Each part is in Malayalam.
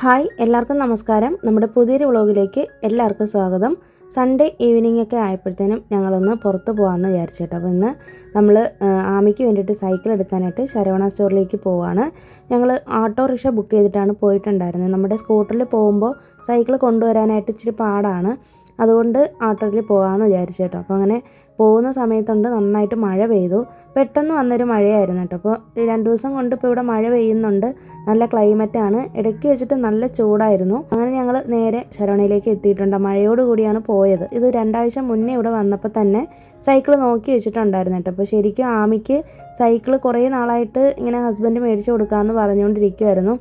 ഹായ് എല്ലാവർക്കും നമസ്കാരം. നമ്മുടെ പുതിയൊരു വ്ളോഗിലേക്ക് എല്ലാവർക്കും സ്വാഗതം. സൺഡേ ഈവനിങ് ഒക്കെ ആയപ്പോഴത്തേനും ഞങ്ങളൊന്ന് പുറത്ത് പോകാമെന്ന് വിചാരിച്ചിട്ട്. അപ്പോൾ ഇന്ന് നമ്മൾ ആമിക്ക് വേണ്ടിയിട്ട് സൈക്കിൾ എടുക്കാനായിട്ട് ശരവണ സ്റ്റോറിലേക്ക് പോവുകയാണ്. ഞങ്ങൾ ഓട്ടോറിക്ഷ ബുക്ക് ചെയ്തിട്ടാണ് പോയിട്ടുണ്ടായിരുന്നത്. നമ്മുടെ സ്കൂട്ടറിൽ പോകുമ്പോൾ സൈക്കിൾ കൊണ്ടുവരാനായിട്ട് ഇച്ചിരി പാടാണ്. അതുകൊണ്ട് ഓട്ടോയിൽ പോകാമെന്ന് വിചാരിച്ചു കേട്ടോ. അപ്പോൾ അങ്ങനെ പോകുന്ന സമയത്തുണ്ട് നന്നായിട്ട് മഴ പെയ്തു. പെട്ടെന്ന് വന്നൊരു മഴയായിരുന്നു കേട്ടോ. അപ്പോൾ 2 ദിവസം കൊണ്ട് ഇപ്പോൾ ഇവിടെ മഴ പെയ്യുന്നുണ്ട്. നല്ല ക്ലൈമറ്റാണ്. ഇടയ്ക്ക് വെച്ചിട്ട് നല്ല ചൂടായിരുന്നു. അങ്ങനെ ഞങ്ങൾ നേരെ ശരവണയിലേക്ക് എത്തിയിട്ടുണ്ട്. മഴയോട് കൂടിയാണ് പോയത്. ഇത് 2 ആഴ്ച മുന്നേ ഇവിടെ വന്നപ്പോൾ തന്നെ സൈക്കിൾ നോക്കി വെച്ചിട്ടുണ്ടായിരുന്നു കേട്ടോ. അപ്പോൾ ശരിക്കും ആമിക്ക് സൈക്കിൾ കുറേ നാളായിട്ട് ഇങ്ങനെ ഹസ്ബൻഡ് മേടിച്ച് കൊടുക്കാമെന്ന് പറഞ്ഞുകൊണ്ടിരിക്കുമായിരുന്നു.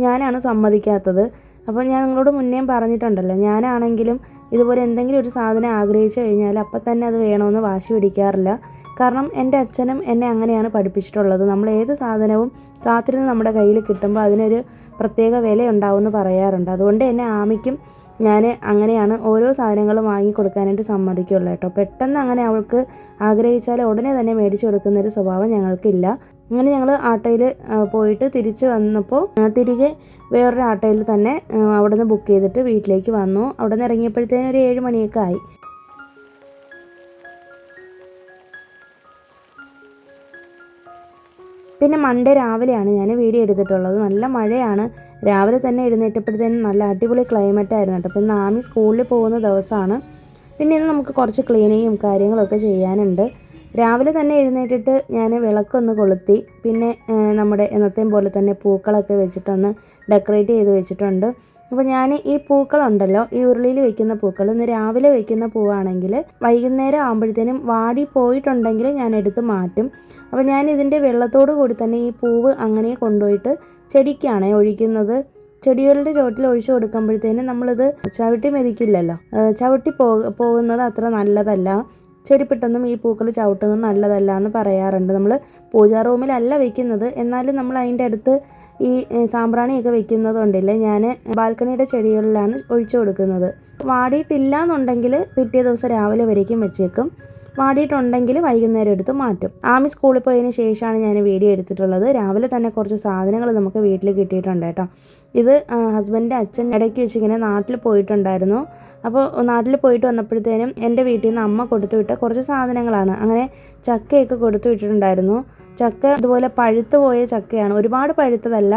ഞാനാണ് സമ്മതിക്കാത്തത്. അപ്പോൾ ഞാൻ നിങ്ങളോട് മുന്നേ പറഞ്ഞിട്ടുണ്ടല്ലോ, ഞാനാണെങ്കിലും ഇതുപോലെ എന്തെങ്കിലും ഒരു സാധനം ആഗ്രഹിച്ചു കഴിഞ്ഞാൽ അപ്പം തന്നെ അത് വേണമെന്ന് വാശി പിടിക്കാറില്ല. കാരണം എൻ്റെ അച്ഛനും എന്നെ അങ്ങനെയാണ് പഠിപ്പിച്ചിട്ടുള്ളത്. നമ്മൾ ഏത് സാധനവും കാത്തിരുന്ന് നമ്മുടെ കയ്യിൽ കിട്ടുമ്പോൾ അതിനൊരു പ്രത്യേക വില ഉണ്ടാവുമെന്ന് പറയാറുണ്ട്. അതുകൊണ്ട് എന്നെ ആമിക്കും ഞാൻ അങ്ങനെയാണ് ഓരോ സാധനങ്ങളും വാങ്ങി കൊടുക്കാനായിട്ട് സമ്മതിക്കുള്ളൂ കേട്ടോ. പെട്ടെന്ന് അങ്ങനെ അവൾക്ക് ആഗ്രഹിച്ചാൽ ഉടനെ തന്നെ മേടിച്ചു കൊടുക്കുന്നൊരു സ്വഭാവം ഞങ്ങൾക്കില്ല. അങ്ങനെ ഞങ്ങൾ ആട്ടോയിൽ പോയിട്ട് തിരിച്ച് വന്നപ്പോൾ തിരികെ വേറൊരു ആട്ടോയിൽ തന്നെ അവിടെ നിന്ന് ബുക്ക് ചെയ്തിട്ട് വീട്ടിലേക്ക് വന്നു. അവിടെ നിന്ന് ഇറങ്ങിയപ്പോഴത്തേനും ഒരു 7 മണിയൊക്കെ ആയി. പിന്നെ മൺഡേ രാവിലെയാണ് ഞാൻ വീഡിയോ എടുത്തിട്ടുള്ളത്. നല്ല മഴയാണ്. രാവിലെ തന്നെ എഴുന്നേറ്റപ്പോഴത്തേനും നല്ല അടിപൊളി ക്ലൈമറ്റ് ആയിരുന്നു കേട്ടോ. അപ്പോൾ ഇന്ന് ആമി സ്കൂളിൽ പോകുന്ന ദിവസമാണ്. പിന്നെ ഇന്ന് നമുക്ക് കുറച്ച് ക്ലീനിങ്ങും കാര്യങ്ങളൊക്കെ ചെയ്യാനുണ്ട്. രാവിലെ തന്നെ എഴുന്നേറ്റിട്ട് ഞാൻ വിളക്കൊന്ന് കൊളുത്തി. പിന്നെ നമ്മുടെ എന്നത്തെയും പോലെ തന്നെ പൂക്കളൊക്കെ വെച്ചിട്ടൊന്ന് ഡെക്കറേറ്റ് ചെയ്ത് വെച്ചിട്ടുണ്ട്. അപ്പോൾ ഞാൻ ഈ പൂക്കളുണ്ടല്ലോ, ഈ ഉരുളിയിൽ വെക്കുന്ന പൂക്കൾ ഇന്ന് രാവിലെ വെക്കുന്ന പൂവാണെങ്കിൽ വൈകുന്നേരം ആകുമ്പോഴത്തേനും വാടി പോയിട്ടുണ്ടെങ്കിൽ ഞാൻ എടുത്ത് മാറ്റും. അപ്പോൾ ഞാൻ ഇതിൻ്റെ വെള്ളത്തോട് കൂടി തന്നെ ഈ പൂവ് അങ്ങനെ കൊണ്ടുപോയിട്ട് ചെടിക്കാണ് ഒഴിക്കുന്നത്. ചെടികളുടെ ചുവട്ടിൽ ഒഴിച്ചു കൊടുക്കുമ്പോഴത്തേനും നമ്മളിത് ചവിട്ടി മെതിക്കില്ലല്ലോ. ചവിട്ടി പോകുന്നത് അത്ര നല്ലതല്ല. ചെരുപ്പിട്ടൊന്നും ഈ പൂക്കൾ ചവിട്ടുന്നത് നല്ലതല്ല എന്ന് പറയാറുണ്ട്. നമ്മൾ പൂജാ റൂമിലല്ല വെക്കുന്നത്, എന്നാലും നമ്മൾ അതിൻ്റെ അടുത്ത് ഈ സാമ്പ്രാണിയൊക്കെ വെക്കുന്നത് കൊണ്ടില്ലേ, ഞാൻ ബാൽക്കണിയുടെ ചെടികളിലാണ് ഒഴിച്ചു കൊടുക്കുന്നത്. വാടിയിട്ടില്ല എന്നുണ്ടെങ്കിൽ പിറ്റേ ദിവസം രാവിലെ വരേക്കും വെച്ചേക്കും. വാടിയിട്ടുണ്ടെങ്കിൽ വൈകുന്നേരം എടുത്ത് മാറ്റും. ആമി സ്കൂളിൽ പോയതിന് ശേഷമാണ് ഞാൻ വീഡിയോ എടുത്തിട്ടുള്ളത്. രാവിലെ തന്നെ കുറച്ച് സാധനങ്ങൾ നമുക്ക് വീട്ടിൽ കിട്ടിയിട്ടുണ്ട് കേട്ടോ. ഇത് ഹസ്ബൻഡിൻ്റെ അച്ഛൻ ഇടയ്ക്ക് വെച്ച് ഇങ്ങനെ നാട്ടിൽ പോയിട്ടുണ്ടായിരുന്നു. അപ്പോൾ നാട്ടിൽ പോയിട്ട് വന്നപ്പോഴത്തേനും എൻ്റെ വീട്ടിൽ നിന്ന് അമ്മ കൊടുത്തു വിട്ട കുറച്ച് സാധനങ്ങളാണ്. അങ്ങനെ ചക്കയൊക്കെ കൊടുത്തു വിട്ടിട്ടുണ്ടായിരുന്നു. ചക്ക ഇതുപോലെ പഴുത്ത് പോയ ചക്കയാണ്. ഒരുപാട് പഴുത്തതല്ല,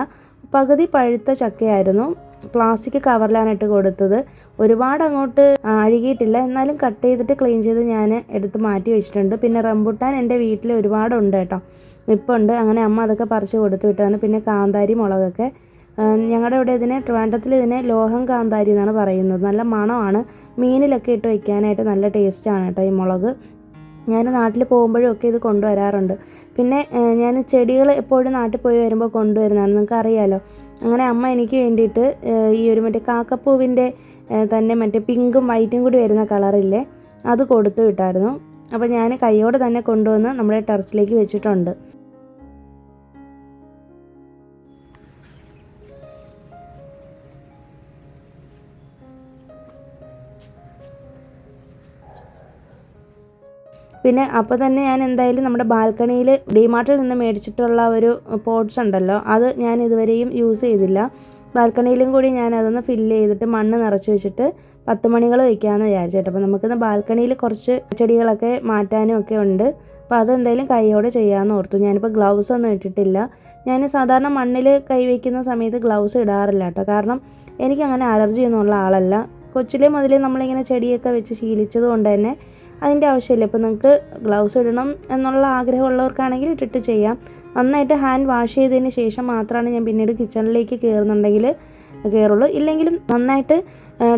പകുതി പഴുത്ത ചക്കയായിരുന്നു. പ്ലാസ്റ്റിക് കവറിലാണ് കൊടുത്തത്. ഒരുപാട് അങ്ങോട്ട് അഴുകിയിട്ടില്ല, എന്നാലും കട്ട് ചെയ്തിട്ട് ക്ലീൻ ചെയ്ത് ഞാൻ എടുത്ത് മാറ്റി വെച്ചിട്ടുണ്ട്. പിന്നെ റംബുട്ടാൻ എൻ്റെ വീട്ടിൽ ഒരുപാടുണ്ട് കേട്ടോ, ഇപ്പോൾ ഉണ്ട്. അങ്ങനെ അമ്മ അതൊക്കെ പറിച്ച് കൊടുത്തു വിട്ടതാണ്. പിന്നെ കാന്താരി മുളകൊക്കെ ഞങ്ങളുടെ ഇവിടെ ട്രിവാൻഡ്രത്തിൽ ഇതിനെ ലോഹം കാന്താരി എന്നാണ് പറയുന്നത്. നല്ല മണമാണ്. മീനിലൊക്കെ ഇട്ട് വയ്ക്കാനായിട്ട് നല്ല ടേസ്റ്റാണ് കേട്ടോ ഈ മുളക്. ഞാൻ നാട്ടിൽ പോകുമ്പോഴും ഒക്കെ ഇത് കൊണ്ടുവരാറുണ്ട്. പിന്നെ ഞാൻ ചെടികൾ എപ്പോഴും നാട്ടിൽ പോയി വരുമ്പോൾ കൊണ്ടുവരുന്നതാണ്, നിങ്ങൾക്ക് അറിയാമല്ലോ. അങ്ങനെ അമ്മ എനിക്ക് വേണ്ടിയിട്ട് ഈ ഒരു മറ്റേ കാക്കപ്പൂവിൻ്റെ തന്നെ മറ്റേ പിങ്കും വൈറ്റും കൂടി വരുന്ന കളറില്ലേ, അത് കൊടുത്തു വിട്ടായിരുന്നു. അപ്പോൾ ഞാൻ കൈയോടെ തന്നെ കൊണ്ടുവന്ന് നമ്മുടെ ടെറസിലേക്ക് വെച്ചിട്ടുണ്ട്. പിന്നെ അപ്പോൾ തന്നെ ഞാൻ എന്തായാലും നമ്മുടെ ബാൽക്കണിയിൽ ഡിമാർട്ടിൽ നിന്ന് മേടിച്ചിട്ടുള്ള ഒരു പോട്ട്സ് ഉണ്ടല്ലോ, അത് ഞാൻ ഇതുവരെയും യൂസ് ചെയ്തില്ല. ബാൽക്കണിയിലും കൂടി ഞാൻ അതൊന്ന് ഫില്ല് ചെയ്തിട്ട് മണ്ണ് നിറച്ച് വെച്ചിട്ട് 10 മണികൾ വയ്ക്കാമെന്ന് വിചാരിച്ചിട്ട്. അപ്പോൾ നമുക്കിന്ന് ബാൽക്കണിയിൽ കുറച്ച് ചെടികളൊക്കെ മാറ്റാനും ഒക്കെ ഉണ്ട്. അപ്പോൾ അതെന്തായാലും കൈയോടെ ചെയ്യാമെന്ന് ഓർത്തു. ഞാനിപ്പോൾ ഗ്ലൗസ് ഒന്നും ഇട്ടിട്ടില്ല. ഞാൻ സാധാരണ മണ്ണിൽ കൈ വയ്ക്കുന്ന സമയത്ത് ഗ്ലൗസ് ഇടാറില്ല കേട്ടോ. കാരണം എനിക്കങ്ങനെ അലർജിയൊന്നും ആളല്ല. കൊച്ചിലെ മുതലേ നമ്മളിങ്ങനെ ചെടിയൊക്കെ വെച്ച് ശീലിച്ചത് കൊണ്ട് തന്നെ അതിൻ്റെ ആവശ്യമില്ല. ഇപ്പോൾ നിങ്ങൾക്ക് ഗ്ലൗസ് ഇടണം എന്നുള്ള ആഗ്രഹമുള്ളവർക്കാണെങ്കിൽ ഇട്ടിട്ട് ചെയ്യാം. നന്നായിട്ട് ഹാൻഡ് വാഷ് ചെയ്തതിന് ശേഷം മാത്രമാണ് ഞാൻ പിന്നീട് കിച്ചണിലേക്ക് കയറുള്ളൂ. ഇല്ലെങ്കിലും നന്നായിട്ട്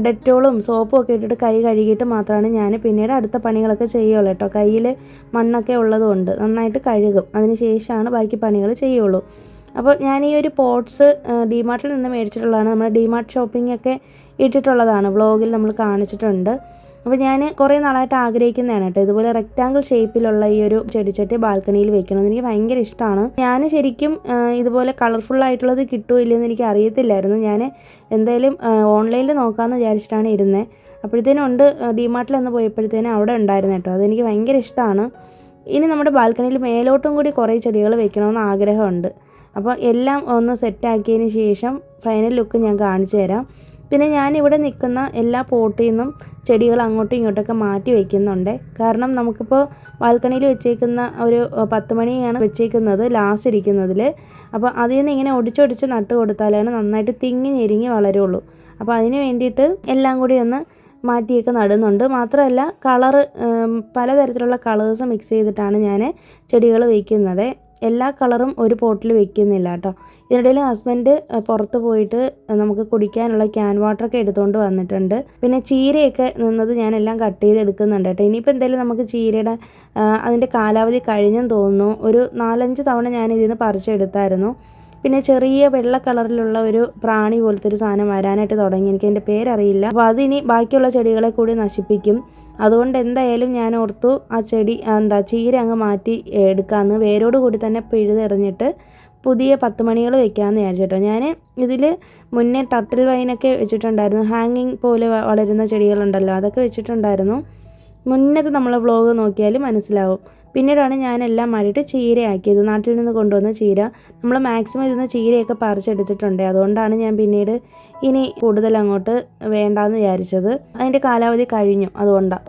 ഡെറ്റോളും സോപ്പും ഒക്കെ ഇട്ടിട്ട് കൈ കഴുകിയിട്ട് മാത്രമാണ് ഞാൻ പിന്നീട് അടുത്ത പണികളൊക്കെ ചെയ്യുള്ളൂ കേട്ടോ. കയ്യിൽ മണ്ണൊക്കെ ഉള്ളതുകൊണ്ട് നന്നായിട്ട് കഴുകും, അതിന് ശേഷമാണ് ബാക്കി പണികൾ ചെയ്യുള്ളൂ. അപ്പോൾ ഞാൻ ഈ ഒരു പോട്ട്സ് ഡിമാർട്ടിൽ നിന്ന് മേടിച്ചിട്ടുള്ളതാണ്. നമ്മൾ ഡിമാർട്ട് ഷോപ്പിംഗ് ഒക്കെ ഇട്ടിട്ടുള്ളതാണ്, വ്ളോഗിൽ നമ്മൾ കാണിച്ചിട്ടുണ്ട്. അപ്പോൾ ഞാൻ കുറേ നാളായിട്ട് ആഗ്രഹിക്കുന്നതാണ് കേട്ടോ, ഇതുപോലെ റെക്റ്റാങ്കിൾ ഷേപ്പിലുള്ള ഈ ഒരു ചെടിച്ചട്ടി ബാൽക്കണിയിൽ വെക്കണമെന്ന്. എനിക്ക് ഭയങ്കര ഇഷ്ടമാണ്. ഞാൻ ശരിക്കും ഇതുപോലെ കളർഫുള്ളായിട്ടുള്ളത് കിട്ടുമോ ഇല്ലയെന്ന് എനിക്ക് അറിയത്തില്ലായിരുന്നു. ഞാൻ എന്തായാലും ഓൺലൈനിൽ നോക്കാമെന്ന് വിചാരിച്ചിട്ടാണ് ഇരുന്നത്. അപ്പോഴത്തേനും ഉണ്ട്, ഡിമാർട്ടിൽ നിന്ന് പോയപ്പോഴത്തേനും അവിടെ ഉണ്ടായിരുന്നു കേട്ടോ. അതെനിക്ക് ഭയങ്കര ഇഷ്ടമാണ്. ഇനി നമ്മുടെ ബാൽക്കണിയിൽ മേലോട്ടും കൂടി കുറേ ചെടികൾ വെക്കണമെന്ന് ആഗ്രഹമുണ്ട്. അപ്പോൾ എല്ലാം ഒന്ന് സെറ്റാക്കിയതിന് ശേഷം ഫൈനൽ ലുക്ക് ഞാൻ കാണിച്ചു തരാം. പിന്നെ ഞാനിവിടെ നിൽക്കുന്ന എല്ലാ പോട്ടിൽ നിന്നും ചെടികൾ അങ്ങോട്ടും ഇങ്ങോട്ടൊക്കെ മാറ്റി വയ്ക്കുന്നുണ്ട്. കാരണം നമുക്കിപ്പോൾ ബാൽക്കണിയിൽ വെച്ചേക്കുന്ന ഒരു 10 മണിയാണ് വെച്ചേക്കുന്നത് ലാസ്റ്റ് ഇരിക്കുന്നതിൽ. അപ്പോൾ അതിൽ നിന്ന് ഇങ്ങനെ ഒടിച്ചൊടിച്ച് നട്ട് കൊടുത്താലാണ് നന്നായിട്ട് തിങ്ങി ഞെരിങ്ങി വളരുള്ളൂ. അപ്പോൾ അതിന് വേണ്ടിയിട്ട് എല്ലാം കൂടി ഒന്ന് മാറ്റിയൊക്കെ നടുന്നുണ്ട്. മാത്രമല്ല പലതരത്തിലുള്ള കളേഴ്സ് മിക്സ് ചെയ്തിട്ടാണ് ഞാൻ ചെടികൾ വയ്ക്കുന്നത്. എല്ലാ കളറും ഒരു പോട്ടിൽ വെക്കുന്നില്ല കേട്ടോ. ഇതിനിടയിൽ ഹസ്ബൻഡ് പുറത്ത് പോയിട്ട് നമുക്ക് കുടിക്കാനുള്ള ക്യാൻ വാട്ടറൊക്കെ എടുത്തുകൊണ്ട് വന്നിട്ടുണ്ട്. പിന്നെ ചീരയൊക്കെ നിന്നത് ഞാനെല്ലാം കട്ട് ചെയ്ത് എടുക്കുന്നുണ്ട് കേട്ടോ. ഇനിയിപ്പോൾ എന്തായാലും നമുക്ക് ചീരയുടെ അതിൻ്റെ കാലാവധി കഴിഞ്ഞെന്ന് തോന്നുന്നു. ഒരു 4-5 തവണ ഞാൻ ഇതിൽ നിന്ന് പറിച്ചെടുത്തായിരുന്നു. പിന്നെ ചെറിയ വെള്ള കളറിലുള്ള ഒരു പ്രാണി പോലത്തെ ഒരു സാധനം വരാനായിട്ട് തുടങ്ങി. എനിക്ക് അതിൻ്റെ പേരറിയില്ല. അപ്പോൾ അതിനി ബാക്കിയുള്ള ചെടികളെ കൂടി നശിപ്പിക്കും. അതുകൊണ്ട് എന്തായാലും ഞാൻ ഓർത്തു ആ ചീര അങ്ങ് മാറ്റി എടുക്കാമെന്ന്, വേരോട് കൂടി തന്നെ പിഴുതെറിഞ്ഞിട്ട് പുതിയ 10 മണികൾ വെക്കാമെന്ന് വിചാരിച്ചിട്ടോ. ഞാൻ ഇതിൽ മുന്നേ ടർട്ടിൽ വൈനൊക്കെ വെച്ചിട്ടുണ്ടായിരുന്നു. ഹാങ്ങിങ് പോലെ വളരുന്ന ചെടികളുണ്ടല്ലോ, അതൊക്കെ വെച്ചിട്ടുണ്ടായിരുന്നു. മുന്നത്തെ നമ്മളെ വ്ളോഗ് നോക്കിയാൽ മനസ്സിലാവും. പിന്നീടാണ് ഞാനെല്ലാം മാറിയിട്ട് ചീരയാക്കിയത്. നാട്ടിൽ നിന്ന് കൊണ്ടുവന്ന ചീര നമ്മൾ മാക്സിമം ഇതിന്ന് ചീരയൊക്കെ പറിച്ചെടുത്തിട്ടുണ്ട്. അതുകൊണ്ടാണ് ഞാൻ പിന്നീട് ഇനി കൂടുതൽ അങ്ങോട്ട് വേണ്ടാന്ന് വിചാരിച്ചത്. അതിൻ്റെ കാലാവധി കഴിഞ്ഞു, അതുകൊണ്ടാണ്.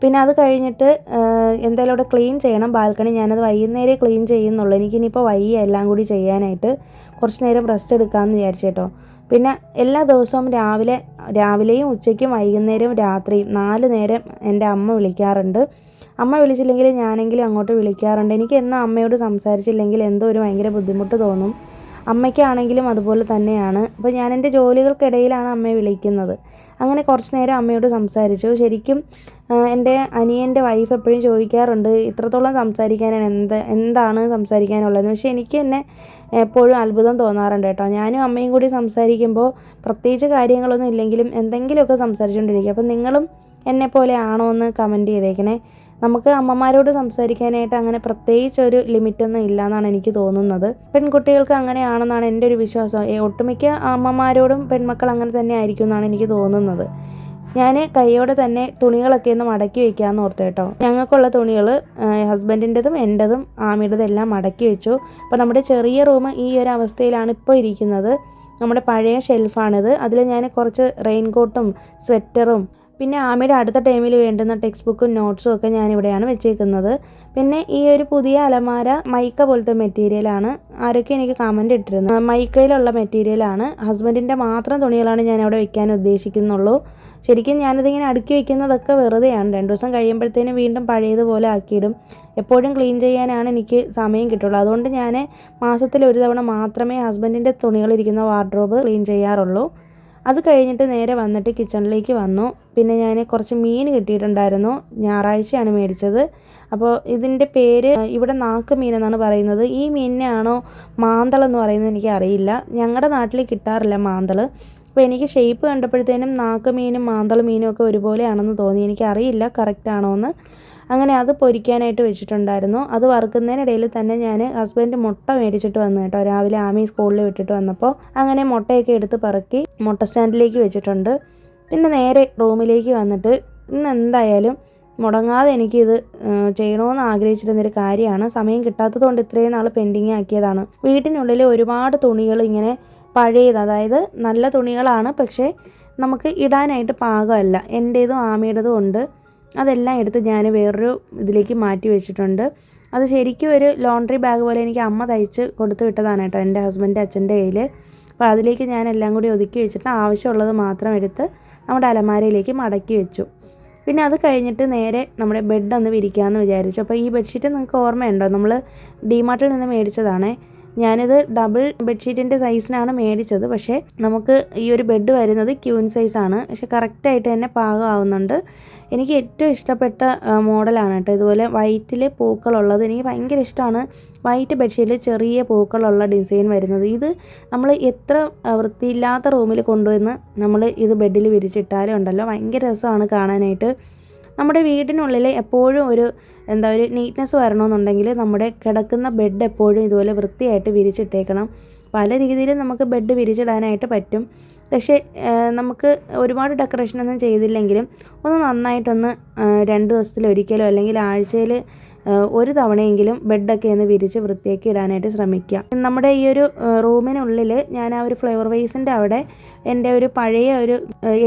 പിന്നെ അത് കഴിഞ്ഞിട്ട് എന്തായാലും അവിടെ ക്ലീൻ ചെയ്യണം ബാൽക്കണി. ഞാനത് വൈകുന്നേരം ക്ലീൻ ചെയ്യുന്നുള്ളൂ. എനിക്കിനിപ്പോൾ വയ്യ എല്ലാം കൂടി ചെയ്യാനായിട്ട്. കുറച്ച് നേരം റെസ്റ്റ് എടുക്കാമെന്ന് വിചാരിച്ചു കേട്ടോ. പിന്നെ എല്ലാ ദിവസവും രാവിലെയും ഉച്ചയ്ക്കും വൈകുന്നേരവും രാത്രിയും 4 നേരം എൻ്റെ അമ്മ വിളിക്കാറുണ്ട്. അമ്മ വിളിച്ചില്ലെങ്കിൽ ഞാനെങ്കിലും അങ്ങോട്ട് വിളിക്കാറുണ്ട്. എനിക്ക് എന്നും അമ്മയോട് സംസാരിച്ചില്ലെങ്കിൽ എന്തോ ഒരു ഭയങ്കര ബുദ്ധിമുട്ട് തോന്നും. അമ്മയ്ക്കാണെങ്കിലും അതുപോലെ തന്നെയാണ്. അപ്പോൾ ഞാൻ എൻ്റെ ജോലികൾക്കിടയിലാണ് അമ്മയെ വിളിക്കുന്നത്. അങ്ങനെ കുറച്ച് നേരം അമ്മയോട് സംസാരിച്ചു. ശരിക്കും എൻ്റെ അനിയൻ്റെ വൈഫ് എപ്പോഴും ചോദിക്കാറുണ്ട് ഇത്രത്തോളം സംസാരിക്കാനാണ് എന്താണ് സംസാരിക്കാനുള്ളതെന്ന്. പക്ഷേ എനിക്ക് തന്നെ എപ്പോഴും അത്ഭുതം തോന്നാറുണ്ട് കേട്ടോ. ഞാനും അമ്മയും കൂടി സംസാരിക്കുമ്പോൾ പ്രത്യേകിച്ച് കാര്യങ്ങളൊന്നും ഇല്ലെങ്കിലും എന്തെങ്കിലുമൊക്കെ സംസാരിച്ചുകൊണ്ടിരിക്കും. അപ്പം നിങ്ങളും എന്നെപ്പോലെ ആണോ എന്ന് കമൻറ്റ് ചെയ്തേക്കണേ. നമുക്ക് അമ്മമാരോട് സംസാരിക്കാനായിട്ട് അങ്ങനെ പ്രത്യേകിച്ച് ഒരു ലിമിറ്റൊന്നും ഇല്ല എന്നാണ് എനിക്ക് തോന്നുന്നത്. പെൺകുട്ടികൾക്ക് അങ്ങനെയാണെന്നാണ് എൻ്റെ ഒരു വിശ്വാസം. ഒട്ടുമിക്ക അമ്മമാരോടും പെൺമക്കൾ അങ്ങനെ തന്നെ ആയിരിക്കും എന്നാണ് എനിക്ക് തോന്നുന്നത്. ഞാൻ കൈയോടെ തന്നെ തുണികളൊക്കെ ഒന്ന് മടക്കി വയ്ക്കാമെന്ന് ഓർത്തു കേട്ടോ. ഞങ്ങൾക്കുള്ള തുണികൾ ഹസ്ബൻഡിൻ്റെതും എൻ്റെതും ആമിയുടേതും എല്ലാം മടക്കി വെച്ചു. അപ്പോൾ നമ്മുടെ ചെറിയ റൂം ഈ ഒരു അവസ്ഥയിലാണ് ഇപ്പോൾ ഇരിക്കുന്നത്. നമ്മുടെ പഴയ ഷെൽഫാണിത്. അതിൽ ഞാൻ കുറച്ച് റെയിൻകോട്ടും സ്വെറ്ററും പിന്നെ ആമിയുടെ അടുത്ത ടൈമിൽ വേണ്ടുന്ന ടെക്സ്റ്റ് ബുക്കും നോട്ട്സും ഒക്കെ ഞാനിവിടെയാണ് വെച്ചേക്കുന്നത്. പിന്നെ ഈ ഒരു പുതിയ അലമാര മൈക്ക പോലത്തെ മെറ്റീരിയലാണ്. ആരൊക്കെ എനിക്ക് കമൻറ്റ് ഇട്ടിരുന്നു. മൈക്കയിലുള്ള മെറ്റീരിയലാണ്. ഹസ്ബൻഡിൻ്റെ മാത്രം തുണികളാണ് ഞാൻ അവിടെ വെക്കാൻ ഉദ്ദേശിക്കുന്നുള്ളൂ. ശരിക്കും ഞാനിതിങ്ങനെ അടുക്കി വയ്ക്കുന്നതൊക്കെ വെറുതെയാണ്. 2 ദിവസം കഴിയുമ്പോഴത്തേനും വീണ്ടും പഴയതുപോലെ ആക്കിയിടും. എപ്പോഴും ക്ലീൻ ചെയ്യാനാണ് എനിക്ക് സമയം കിട്ടുള്ളൂ. അതുകൊണ്ട് ഞാൻ മാസത്തിൽ ഒരു തവണ മാത്രമേ ഹസ്ബൻഡിൻ്റെ തുണികളിരിക്കുന്ന വാർഡ്രോബ് ക്ലീൻ ചെയ്യാറുള്ളൂ. അത് കഴിഞ്ഞിട്ട് നേരെ വന്നിട്ട് കിച്ചണിലേക്ക് വന്നു. പിന്നെ ഞാൻ കുറച്ച് മീൻ കിട്ടിയിട്ടുണ്ടായിരുന്നു. ഞായറാഴ്ചയാണ് മേടിച്ചത്. അപ്പോൾ ഇതിൻ്റെ പേര് ഇവിടെ നാക്ക് മീൻ എന്നാണ് പറയുന്നത്. ഈ മീനിനെയാണോ മാന്തൾ എന്ന് പറയുന്നത് എനിക്കറിയില്ല. ഞങ്ങളുടെ നാട്ടിൽ കിട്ടാറില്ല മാന്തൾ. അപ്പോൾ എനിക്ക് ഷേപ്പ് കണ്ടപ്പോഴത്തേനും നാക്ക് മീനും മാന്തൾ മീനും ഒക്കെ ഒരുപോലെയാണെന്ന് തോന്നി. എനിക്കറിയില്ല കറക്റ്റ് ആണോ എന്ന്. അങ്ങനെ അത് പൊരിക്കാനായിട്ട് വെച്ചിട്ടുണ്ടായിരുന്നു. അത് വറുക്കുന്നതിനിടയിൽ തന്നെ ഞാൻ ഹസ്ബൻഡ് മുട്ട മേടിച്ചിട്ട് വന്നു കേട്ടോ. രാവിലെ ആമി സ്കൂളിൽ വിട്ടിട്ട് വന്നപ്പോൾ അങ്ങനെ മുട്ടയൊക്കെ എടുത്ത് പറക്കി മുട്ട സ്റ്റാൻഡിലേക്ക് വെച്ചിട്ടുണ്ട്. പിന്നെ നേരെ റൂമിലേക്ക് വന്നിട്ട് ഇന്ന് എന്തായാലും മുടങ്ങാതെ എനിക്കിത് ചെയ്യണമെന്ന് ആഗ്രഹിച്ചിരുന്നൊരു കാര്യമാണ്. സമയം കിട്ടാത്തതുകൊണ്ട് ഇത്രയും നാൾ പെൻഡിങ് ആക്കിയതാണ്. വീട്ടിനുള്ളിൽ ഒരുപാട് തുണികൾ ഇങ്ങനെ പഴയത്, അതായത് നല്ല തുണികളാണ്, പക്ഷേ നമുക്ക് ഇടാനായിട്ട് പാകമല്ല. എൻ്റേതും ആമിയുടേതും ഉണ്ട്. അതെല്ലാം എടുത്ത് ഞാൻ വേറൊരു ഇതിലേക്ക് മാറ്റി വെച്ചിട്ടുണ്ട്. അത് ശരിക്കും ഒരു ലോണ്ട്രി ബാഗ് പോലെ എനിക്ക് അമ്മ തയ്ച്ച് കൊടുത്തു വിട്ടതാണ് കേട്ടോ, എൻ്റെ ഹസ്ബൻഡ് അച്ഛൻ്റെ കയ്യിൽ. അപ്പോൾ അതിലേക്ക് ഞാൻ എല്ലാം കൂടി ഒതുക്കി വെച്ചിട്ട് ആവശ്യമുള്ളത് മാത്രം എടുത്ത് നമ്മുടെ അലമാരയിലേക്ക് മടക്കി വെച്ചു. പിന്നെ അത് കഴിഞ്ഞിട്ട് നേരെ നമ്മുടെ ബെഡ് ഒന്ന് വിരിക്കാമെന്ന് വിചാരിച്ചു. അപ്പോൾ ഈ ബെഡ്ഷീറ്റ് നിങ്ങൾക്ക് ഓർമ്മയുണ്ടോ? നമ്മൾ ഡിമാർട്ടിൽ നിന്ന് മേടിച്ചതാണേ. ഞാനിത് ഡബിൾ ബെഡ്ഷീറ്റിൻ്റെ സൈസിനാണ് മേടിച്ചത്. പക്ഷേ നമുക്ക് ഈ ഒരു ബെഡ് വരുന്നത് ക്യൂൻ സൈസാണ്. പക്ഷേ കറക്റ്റായിട്ട് തന്നെ പാകമാവുന്നുണ്ട്. എനിക്ക് ഏറ്റവും ഇഷ്ടപ്പെട്ട മോഡലാണ് കേട്ടോ. ഇതുപോലെ വൈറ്റിൽ പൂക്കളുള്ളത് എനിക്ക് ഭയങ്കര ഇഷ്ടമാണ്. വൈറ്റ് ബെഡ്ഷീറ്റിൽ ചെറിയ പൂക്കളുള്ള ഡിസൈൻ വരുന്നത്. ഇത് നമ്മൾ എത്ര വൃത്തിയില്ലാത്ത റൂമിൽ കൊണ്ടുവന്ന് നമ്മൾ ഇത് ബെഡിൽ വിരിച്ചിട്ടാലും ഉണ്ടല്ലോ ഭയങ്കര രസമാണ് കാണാനായിട്ട്. നമ്മുടെ വീടിനുള്ളിൽ എപ്പോഴും ഒരു നീറ്റ്നെസ് വരണമെന്നുണ്ടെങ്കിൽ നമ്മുടെ കിടക്കുന്ന ബെഡ് എപ്പോഴും ഇതുപോലെ വൃത്തിയായിട്ട് വിരിച്ചിട്ടേക്കണം. പല രീതിയിലും നമുക്ക് ബെഡ് വിരിച്ചിടാനായിട്ട് പറ്റും. പക്ഷേ നമുക്ക് ഒരുപാട് ഡെക്കറേഷനൊന്നും ചെയ്തില്ലെങ്കിലും ഒന്ന് നന്നായിട്ടൊന്ന് 2 ദിവസത്തിലൊരിക്കലോ അല്ലെങ്കിൽ ആഴ്ചയിൽ ഒരു തവണയെങ്കിലും ബെഡൊക്കെ ഒന്ന് വിരിച്ച് വൃത്തിയാക്കി ഇടാനായിട്ട് ശ്രമിക്കുക. നമ്മുടെ ഈ ഒരു റൂമിനുള്ളിൽ ഞാൻ ആ ഒരു ഫ്ലവർ വേസിൻ്റെ അവിടെ എൻ്റെ ഒരു പഴയ ഒരു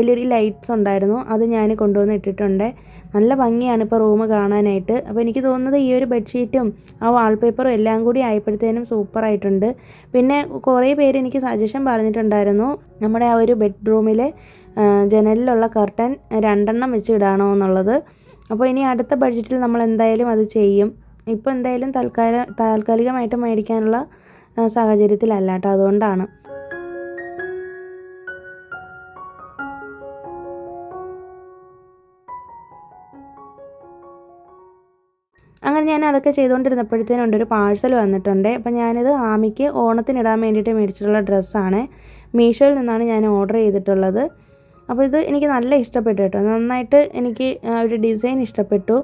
LED ലൈറ്റ്സ് ഉണ്ടായിരുന്നു, അത് ഞാൻ കൊണ്ടുവന്ന് ഇട്ടിട്ടുണ്ട്. നല്ല ഭംഗിയാണ് ഇപ്പോൾ റൂം കാണാനായിട്ട്. അപ്പോൾ എനിക്ക് തോന്നുന്നത് ഈ ഒരു ബെഡ്ഷീറ്റും ആ വാൾപേപ്പറും എല്ലാം കൂടി ആയപ്പോഴത്തേനും സൂപ്പറായിട്ടുണ്ട്. പിന്നെ കുറേ പേര് എനിക്ക് സജഷൻ പറഞ്ഞിട്ടുണ്ടായിരുന്നു നമ്മുടെ ആ ഒരു ബെഡ്റൂമിൽ ജനലിലുള്ള കർട്ടൻ 2 വെച്ച് ഇടാണോ എന്നുള്ളത്. അപ്പോൾ ഇനി അടുത്ത ബഡ്ജറ്റിൽ നമ്മൾ എന്തായാലും അത് ചെയ്യും. ഇപ്പോൾ എന്തായാലും താൽക്കാലികമായിട്ട് മേടിക്കാനുള്ള സാഹചര്യത്തിലല്ല കേട്ടോ, അതുകൊണ്ടാണ്. അങ്ങനെ ഞാൻ അതൊക്കെ ചെയ്തുകൊണ്ടിരുന്നപ്പോഴത്തേനും ഒരു പാഴ്സൽ വന്നിട്ടുണ്ട്. അപ്പം ഞാനിത് ആമിക്ക് ഓണത്തിനിടാൻ വേണ്ടിയിട്ട് മേടിച്ചിട്ടുള്ള ഡ്രസ്സാണ്. മീഷോയിൽ നിന്നാണ് ഞാൻ ഓർഡർ ചെയ്തിട്ടുള്ളത്. അപ്പോൾ ഇത് എനിക്ക് നല്ല ഇഷ്ടപ്പെട്ടു കേട്ടോ, നന്നായിട്ട് എനിക്ക് ഒരു ഡിസൈൻ ഇഷ്ടപ്പെട്ടു.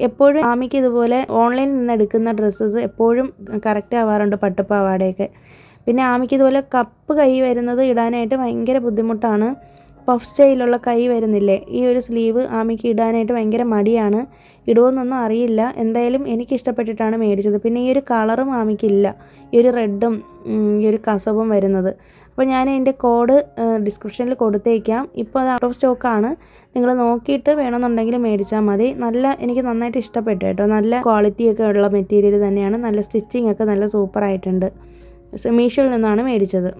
എപ്പോഴും ആമിക്ക് ഇതുപോലെ ഓൺലൈനിൽ നിന്ന് എടുക്കുന്ന ഡ്രസ്സസ് എപ്പോഴും കറക്റ്റ് ആവാറുണ്ട്, പട്ടുപാവാടയൊക്കെ. പിന്നെ ആമിക്ക് ഇതുപോലെ കപ്പ് കൈ വരുന്നത് ഇടാനായിട്ട് ഭയങ്കര ബുദ്ധിമുട്ടാണ്. പഫ് സ്റ്റൈലുള്ള കൈ വരുന്നില്ലേ, ഈ ഒരു സ്ലീവ് ആമിക്ക് ഇടാനായിട്ട് ഭയങ്കര മടിയാണ്. ഇടുമെന്നൊന്നും അറിയില്ല. എന്തായാലും എനിക്ക് ഇഷ്ടപ്പെട്ടിട്ടാണ് മേടിച്ചത്. പിന്നെ ഈ ഒരു കളറും ആമിക്കില്ല, ഈ ഒരു റെഡും ഈ ഒരു കസവും വരുന്നത്. അപ്പോൾ ഞാൻ അതിൻ്റെ കോഡ് ഡിസ്ക്രിപ്ഷനിൽ കൊടുത്തേക്കാം. ഇപ്പോൾ അത് ഔട്ട് ഓഫ് സ്റ്റോക്കാണ്, നിങ്ങൾ നോക്കിയിട്ട് വേണമെന്നുണ്ടെങ്കിൽ മേടിച്ചാൽ മതി. എനിക്ക് നന്നായിട്ട് ഇഷ്ടപ്പെട്ടു കേട്ടോ, നല്ല ക്വാളിറ്റിയൊക്കെ ഉള്ള മെറ്റീരിയൽ തന്നെയാണ്, നല്ല സ്റ്റിച്ചിങ് ഒക്കെ നല്ല സൂപ്പറായിട്ടുണ്ട്. മീഷോയിൽ നിന്നാണ് മേടിച്ചത്.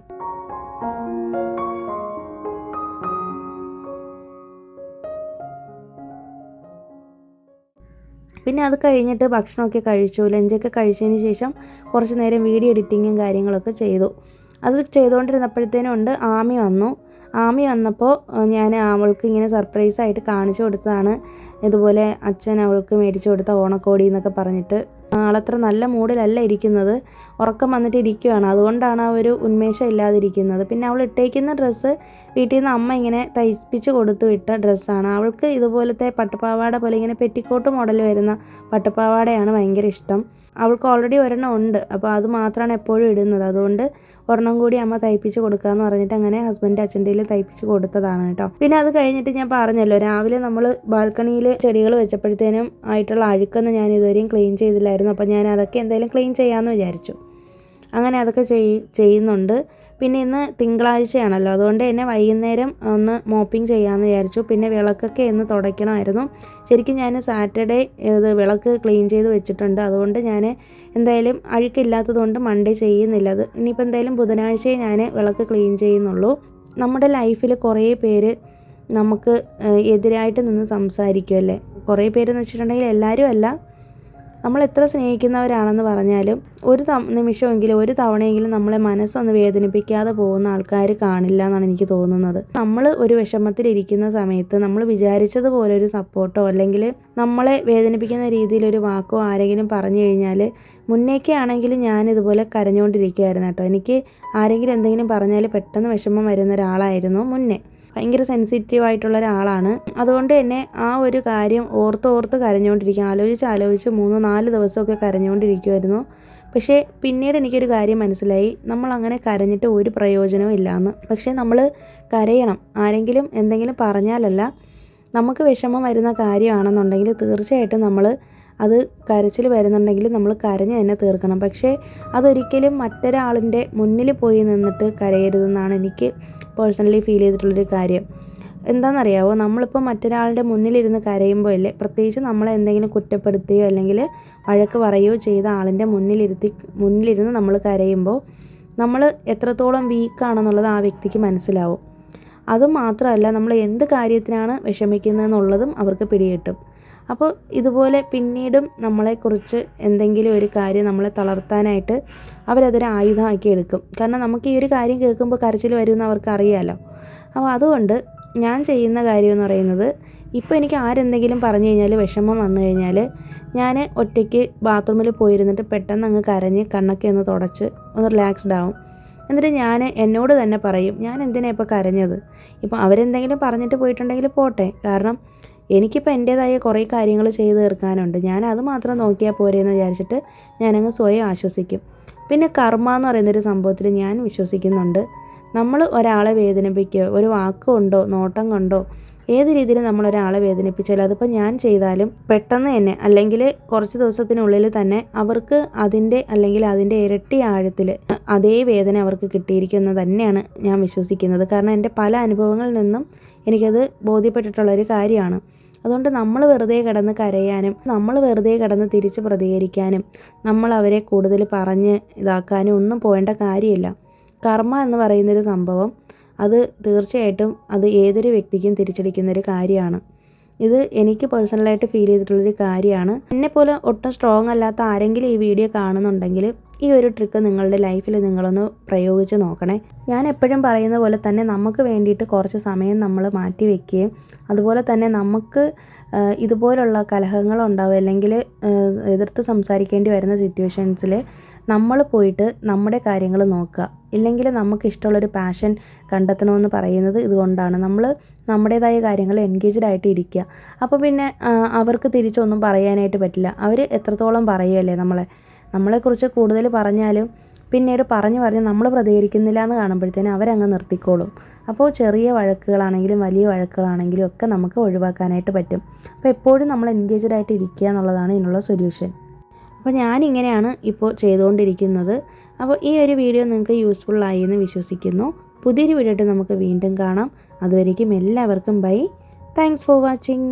പിന്നെ അത് കഴിഞ്ഞിട്ട് ഭക്ഷണമൊക്കെ കഴിച്ചു, ലഞ്ചൊക്കെ കഴിച്ചതിന് ശേഷം കുറച്ച് നേരം വീഡിയോ എഡിറ്റിങ്ങും കാര്യങ്ങളൊക്കെ ചെയ്തു. അത് ചെയ്തുകൊണ്ടിരുന്നപ്പോഴത്തേനും ആമി വന്നു. ആമി വന്നപ്പോൾ ഞാൻ അവൾക്ക് ഇങ്ങനെ സർപ്രൈസായിട്ട് കാണിച്ചു കൊടുത്തതാണ്. ഇതുപോലെ അച്ഛൻ അവൾക്ക് മേടിച്ചു കൊടുത്ത ഓണക്കോടി എന്നൊക്കെ പറഞ്ഞിട്ട്. ആളത്ര നല്ല മൂഡിലല്ല ഇരിക്കുന്നത്, ഉറക്കം വന്നിട്ട് ഇരിക്കുകയാണ്, അതുകൊണ്ടാണ് ആ ഒരു ഉന്മേഷം ഇല്ലാതിരിക്കുന്നത്. പിന്നെ അവൾ ഇട്ടേക്കുന്ന ഡ്രസ്സ് വീട്ടിൽ നിന്ന് അമ്മ ഇങ്ങനെ തയ്പ്പിച്ച് കൊടുത്തു വിട്ട ഡ്രസ്സാണ്. അവൾക്ക് ഇതുപോലത്തെ പട്ടുപാവാട പോലെ ഇങ്ങനെ പെറ്റിക്കോട്ട് മോഡൽ വരുന്ന പട്ടുപാവാടയാണ് ഭയങ്കര ഇഷ്ടം. അവൾക്ക് ഓൾറെഡി ഒരെണ്ണം ഉണ്ട്, അപ്പോൾ അത് മാത്രമാണ് എപ്പോഴും ഇടുന്നത്. അതുകൊണ്ട് ഒരെണ്ണം കൂടി അമ്മ തയ്പ്പിച്ച് കൊടുക്കാമെന്ന് പറഞ്ഞിട്ട് അങ്ങനെ ഹസ്ബൻഡ് അച്ഛൻ്റെയിൽ തയ്പ്പിച്ച് കൊടുത്തതാണ് കേട്ടോ. പിന്നെ അത് കഴിഞ്ഞിട്ട് ഞാൻ പറഞ്ഞല്ലോ, രാവിലെ നമ്മൾ ബാൽക്കണിയിൽ ചെടികൾ വെച്ചപ്പോഴത്തേനും ആയിട്ടുള്ള അഴുക്കൊന്നും ഞാൻ ഇതുവരെയും ക്ലീൻ ചെയ്തില്ലായിരുന്നു. അപ്പോൾ ഞാൻ അതൊക്കെ എന്തായാലും ക്ലീൻ ചെയ്യാമെന്ന് വിചാരിച്ചു. അങ്ങനെ അതൊക്കെ ചെയ്യുന്നുണ്ട്. പിന്നെ ഇന്ന് തിങ്കളാഴ്ചയാണല്ലോ, അതുകൊണ്ട് തന്നെ വൈകുന്നേരം ഒന്ന് മോപ്പിംഗ് ചെയ്യാമെന്ന് വിചാരിച്ചു. പിന്നെ വിളക്കൊക്കെ ഇന്ന് തുടയ്ക്കണമായിരുന്നു. ശരിക്കും ഞാൻ സാറ്റർഡേ വിളക്ക് ക്ലീൻ ചെയ്ത് വെച്ചിട്ടുണ്ട്. അതുകൊണ്ട് ഞാൻ എന്തായാലും അഴുക്കില്ലാത്തതുകൊണ്ട് മൺഡേ ചെയ്യുന്നില്ല. അത് ഇനിയിപ്പോൾ എന്തായാലും ബുധനാഴ്ചയെ ഞാൻ വിളക്ക് ക്ലീൻ ചെയ്യുന്നുള്ളൂ. നമ്മുടെ ലൈഫിൽ കുറേ പേര് നമുക്ക് എതിരായിട്ട് നിന്ന് സംസാരിക്കുമല്ലേ. കുറേ പേരെന്ന് വെച്ചിട്ടുണ്ടെങ്കിൽ എല്ലാവരും അല്ല, നമ്മൾ എത്ര സ്നേഹിക്കുന്നവരാണെന്ന് പറഞ്ഞാലും ഒരു നിമിഷമെങ്കിലും ഒരു തവണയെങ്കിലും നമ്മളെ മനസ്സൊന്ന് വേദനിപ്പിക്കാതെ പോകുന്ന ആൾക്കാർ കാണില്ല എന്നാണ് എനിക്ക് തോന്നുന്നത്. നമ്മൾ ഒരു വിഷമത്തിലിരിക്കുന്ന സമയത്ത് നമ്മൾ വിചാരിച്ചതുപോലെ ഒരു സപ്പോർട്ടോ അല്ലെങ്കിൽ നമ്മളെ വേദനിപ്പിക്കുന്ന രീതിയിലൊരു വാക്കോ ആരെങ്കിലും പറഞ്ഞു കഴിഞ്ഞാൽ, മുന്നേക്കെ ആണെങ്കിൽ ഞാനിതുപോലെ കരഞ്ഞുകൊണ്ടിരിക്കുമായിരുന്നു കേട്ടോ. എനിക്ക് ആരെങ്കിലും എന്തെങ്കിലും പറഞ്ഞാൽ പെട്ടെന്ന് വിഷമം വരുന്ന ഒരാളായിരുന്നു മുന്നേ. ഭയങ്കര സെൻസിറ്റീവായിട്ടുള്ള ഒരാളാണ്. അതുകൊണ്ട് തന്നെ ആ ഒരു കാര്യം ഓർത്ത് കരഞ്ഞുകൊണ്ടിരിക്കും. ആലോചിച്ച് 3-4 ദിവസമൊക്കെ കരഞ്ഞുകൊണ്ടിരിക്കുമായിരുന്നു. പക്ഷേ പിന്നീട് എനിക്കൊരു കാര്യം മനസ്സിലായി, നമ്മളങ്ങനെ കരഞ്ഞിട്ട് ഒരു പ്രയോജനവും ഇല്ലയെന്ന്. പക്ഷേ നമ്മൾ കരയണം. ആരെങ്കിലും എന്തെങ്കിലും പറഞ്ഞാലല്ല, നമുക്ക് വിഷമം വരുന്ന കാര്യമാണെന്നുണ്ടെങ്കിൽ തീർച്ചയായിട്ടും നമ്മൾ അത് കരച്ചിൽ വരുന്നുണ്ടെങ്കിൽ നമ്മൾ കരഞ്ഞ് തന്നെ തീർക്കണം. പക്ഷേ അതൊരിക്കലും മറ്റൊരാളിൻ്റെ മുന്നിൽ പോയി നിന്നിട്ട് കരയരുതെന്നാണ് എനിക്ക് പേഴ്സണലി ഫീൽ ചെയ്തിട്ടുള്ളൊരു കാര്യം. എന്താണെന്നറിയാമോ, നമ്മളിപ്പോൾ മറ്റൊരാളുടെ മുന്നിലിരുന്ന് കരയുമ്പോൾ അല്ലേ, പ്രത്യേകിച്ച് നമ്മളെ എന്തെങ്കിലും കുറ്റപ്പെടുത്തുകയോ അല്ലെങ്കിൽ വഴക്ക് പറയുകയോ ചെയ്ത ആളിൻ്റെ മുന്നിലിരുന്ന് നമ്മൾ കരയുമ്പോൾ നമ്മൾ എത്രത്തോളം വീക്കാണെന്നുള്ളത് ആ വ്യക്തിക്ക് മനസ്സിലാവും. അതുമാത്രമല്ല, നമ്മൾ എന്ത് കാര്യത്തിനാണ് വിഷമിക്കുന്നതെന്നുള്ളതും അവർക്ക് പിടികിട്ടും. അപ്പോൾ ഇതുപോലെ പിന്നീടും നമ്മളെക്കുറിച്ച് എന്തെങ്കിലും ഒരു കാര്യം നമ്മളെ തളർത്താനായിട്ട് അവരതൊരു ആയുധമാക്കി എടുക്കും. കാരണം നമുക്ക് ഈ ഒരു കാര്യം കേൾക്കുമ്പോൾ കരച്ചിൽ വരുമെന്ന് അവർക്ക് അറിയാമല്ലോ. അപ്പോൾ അതുകൊണ്ട് ഞാൻ ചെയ്യുന്ന കാര്യം എന്ന് പറയുന്നത്, ഇപ്പോൾ എനിക്ക് ആരെന്തെങ്കിലും പറഞ്ഞു കഴിഞ്ഞാൽ വിഷമം വന്നു കഴിഞ്ഞാൽ ഞാൻ ഒറ്റയ്ക്ക് ബാത്റൂമിൽ പോയിരുന്നിട്ട് പെട്ടെന്ന് അങ്ങ് കരഞ്ഞ് കണ്ണൊക്കെ ഒന്ന് തുടച്ച് ഒന്ന് റിലാക്സ്ഡ് ആവും. എന്നിട്ട് ഞാൻ എന്നോട് തന്നെ പറയും, ഞാൻ എന്തിനാണ് ഇപ്പോൾ കരഞ്ഞത്. ഇപ്പോൾ അവരെന്തെങ്കിലും പറഞ്ഞിട്ട് പോയിട്ടുണ്ടെങ്കിൽ പോട്ടെ, കാരണം എനിക്കിപ്പോൾ എൻ്റേതായ കുറേ കാര്യങ്ങൾ ചെയ്ത് തീർക്കാനുണ്ട്. ഞാൻ അത് മാത്രം നോക്കിയാൽ പോരെ എന്ന് വിചാരിച്ചിട്ട് ഞാനങ്ങ് സ്വയം ആശ്വസിക്കും. പിന്നെ കർമ്മ എന്ന് പറയുന്നൊരു സംഭവത്തിൽ ഞാൻ വിശ്വസിക്കുന്നുണ്ട്. നമ്മൾ ഒരാളെ വേദനിപ്പിക്കുകയോ ഒരു വാക്കുകൊണ്ടോ നോട്ടം കൊണ്ടോ ഏത് രീതിയിൽ നമ്മളൊരാളെ വേദനിപ്പിച്ചാലും അതിപ്പോൾ ഞാൻ ചെയ്താലും പെട്ടെന്ന് തന്നെ അല്ലെങ്കിൽ കുറച്ച് ദിവസത്തിനുള്ളിൽ തന്നെ അവർക്ക് അതിൻ്റെ ഇരട്ടി ആഴത്തിൽ അതേ വേദന അവർക്ക് കിട്ടിയിരിക്കുന്നത് തന്നെയാണ് ഞാൻ വിശ്വസിക്കുന്നത്. കാരണം എൻ്റെ പല അനുഭവങ്ങളിൽ നിന്നും എനിക്കത് ബോധ്യപ്പെട്ടിട്ടുള്ളൊരു കാര്യമാണ്. അതുകൊണ്ട് നമ്മൾ വെറുതെ കിടന്ന് കരയാനും നമ്മൾ വെറുതെ കിടന്ന് തിരിച്ച് പ്രതികരിക്കാനും നമ്മൾ അവരെ കൂടുതൽ പറഞ്ഞ് ഇതാക്കാനും ഒന്നും പോകേണ്ട കാര്യമില്ല. കർമ്മ എന്ന് പറയുന്നൊരു സംഭവം അത് തീർച്ചയായിട്ടും അത് ഏതൊരു വ്യക്തിക്കും തിരിച്ചടിക്കുന്നൊരു കാര്യമാണ്. ഇത് എനിക്ക് പേഴ്സണലായിട്ട് ഫീൽ ചെയ്തിട്ടുള്ളൊരു കാര്യമാണ്. എന്നെപ്പോലെ ഒട്ടും സ്ട്രോങ് അല്ലാത്ത ആരെങ്കിലും ഈ വീഡിയോ കാണുന്നുണ്ടെങ്കിൽ ഈ ഒരു ട്രിക്ക് നിങ്ങളുടെ ലൈഫിൽ നിങ്ങളൊന്ന് പ്രയോഗിച്ച് നോക്കണേ. ഞാൻ എപ്പോഴും പറയുന്ന പോലെ തന്നെ നമുക്ക് വേണ്ടിയിട്ട് കുറച്ച് സമയം നമ്മൾ മാറ്റി വയ്ക്കുകയും അതുപോലെ തന്നെ നമുക്ക് ഇതുപോലുള്ള കലഹങ്ങളുണ്ടാവും അല്ലെങ്കിൽ എതിർത്ത് സംസാരിക്കേണ്ടി വരുന്ന സിറ്റുവേഷൻസിൽ നമ്മൾ പോയിട്ട് നമ്മുടെ കാര്യങ്ങൾ നോക്കുക. ഇല്ലെങ്കിൽ നമുക്ക് ഇഷ്ടമുള്ളൊരു പാഷൻ കണ്ടെത്തണമെന്ന് പറയുന്നത് ഇതുകൊണ്ടാണ്. നമ്മൾ നമ്മുടേതായ കാര്യങ്ങൾ എൻഗേജ്ഡ് ആയിട്ട് ഇരിക്കുക. അപ്പോൾ പിന്നെ അവർക്ക് തിരിച്ചൊന്നും പറയാനായിട്ട് പറ്റില്ല. അവർ എത്രത്തോളം പറയുമല്ലേ നമ്മളെക്കുറിച്ച് കൂടുതൽ പറഞ്ഞാലും പിന്നീട് പറഞ്ഞ് നമ്മൾ പ്രതികരിക്കുന്നില്ല എന്ന് കാണുമ്പോഴത്തേനും അവരങ്ങ് നിർത്തിക്കോളും. അപ്പോൾ ചെറിയ വഴക്കുകളാണെങ്കിലും വലിയ വഴക്കുകളാണെങ്കിലും ഒക്കെ നമുക്ക് ഒഴിവാക്കാനായിട്ട് പറ്റും. അപ്പോൾ എപ്പോഴും നമ്മൾ എൻഗേജ്ഡ് ആയിട്ട് ഇരിക്കുക എന്നുള്ളതാണ് ഇതിനുള്ള സൊല്യൂഷൻ. അപ്പോൾ ഞാനിങ്ങനെയാണ് ഇപ്പോൾ ചെയ്തുകൊണ്ടിരിക്കുന്നത്. അപ്പോൾ ഈ ഒരു വീഡിയോ നിങ്ങൾക്ക് യൂസ്ഫുള്ളായി എന്ന് വിശ്വസിക്കുന്നു. പുതിയൊരു വീഡിയോ ആയിട്ട് നമുക്ക് വീണ്ടും കാണാം. അതുവരേക്കും എല്ലാവർക്കും ബൈ. Thanks for watching.